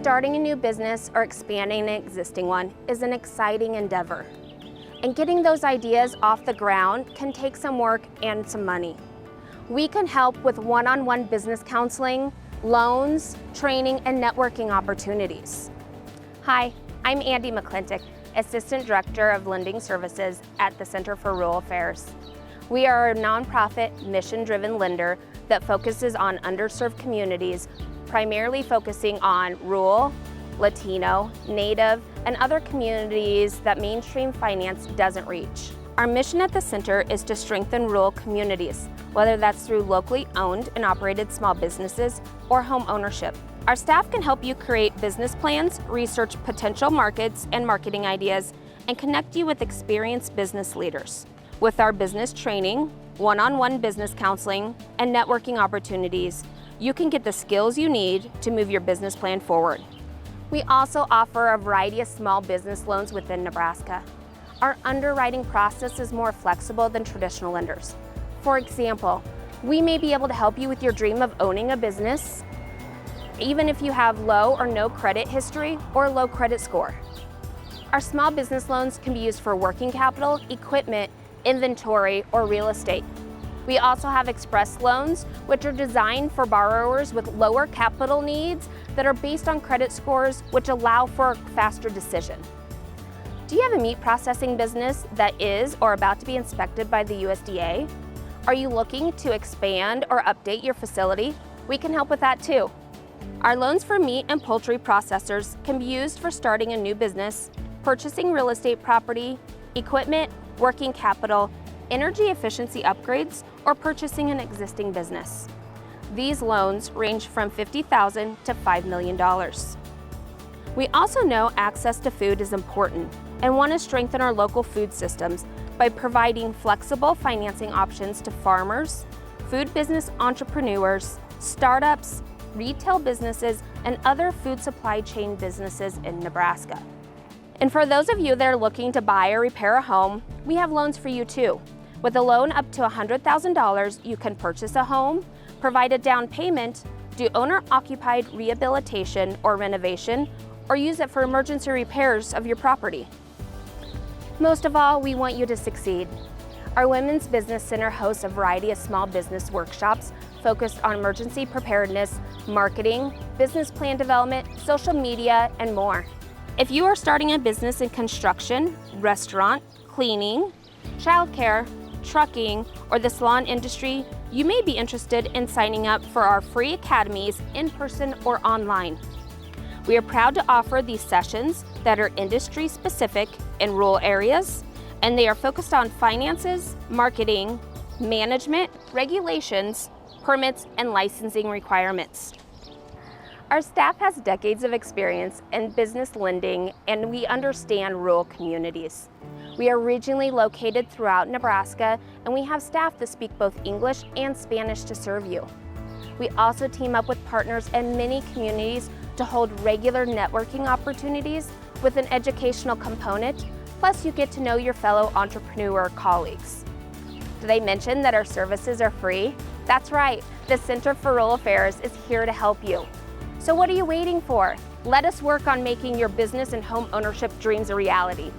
Starting a new business or expanding an existing one is an exciting endeavor. And getting those ideas off the ground can take some work and some money. We can help with one-on-one business counseling, loans, training, and networking opportunities. Hi, I'm Andy McClintock, Assistant Director of Lending Services at the Center for Rural Affairs. We are a nonprofit, mission-driven lender that focuses on underserved communities, primarily focusing on rural, Latino, Native, and other communities that mainstream finance doesn't reach. Our mission at the center is to strengthen rural communities, whether that's through locally owned and operated small businesses or home ownership. Our staff can help you create business plans, research potential markets and marketing ideas, and connect you with experienced business leaders. With our business training, one-on-one business counseling, and networking opportunities, you can get the skills you need to move your business plan forward. We also offer a variety of small business loans within Nebraska. Our underwriting process is more flexible than traditional lenders. For example, we may be able to help you with your dream of owning a business, even if you have low or no credit history or low credit score. Our small business loans can be used for working capital, equipment, inventory, or real estate. We also have express loans, which are designed for borrowers with lower capital needs that are based on credit scores, which allow for a faster decision. Do you have a meat processing business that is or about to be inspected by the USDA? Are you looking to expand or update your facility? We can help with that too. Our loans for meat and poultry processors can be used for starting a new business, purchasing real estate property, equipment, working capital, energy efficiency upgrades, or purchasing an existing business. These loans range from $50,000 to $5 million. We also know access to food is important and want to strengthen our local food systems by providing flexible financing options to farmers, food business entrepreneurs, startups, retail businesses, and other food supply chain businesses in Nebraska. And for those of you that are looking to buy or repair a home, we have loans for you too. With a loan up to $100,000, you can purchase a home, provide a down payment, do owner-occupied rehabilitation or renovation, or use it for emergency repairs of your property. Most of all, we want you to succeed. Our Women's Business Center hosts a variety of small business workshops focused on emergency preparedness, marketing, business plan development, social media, and more. If you are starting a business in construction, restaurant, cleaning, childcare, trucking, or the salon industry, you may be interested in signing up for our free academies in person or online. We are proud to offer these sessions that are industry specific in rural areas, and they are focused on finances, marketing, management, regulations, permits, and licensing requirements. Our staff has decades of experience in business lending, and we understand rural communities. We are regionally located throughout Nebraska, and we have staff that speak both English and Spanish to serve you. We also team up with partners in many communities to hold regular networking opportunities with an educational component, plus you get to know your fellow entrepreneur colleagues. Did I mention that our services are free? That's right, the Center for Rural Affairs is here to help you. So what are you waiting for? Let us work on making your business and home ownership dreams a reality.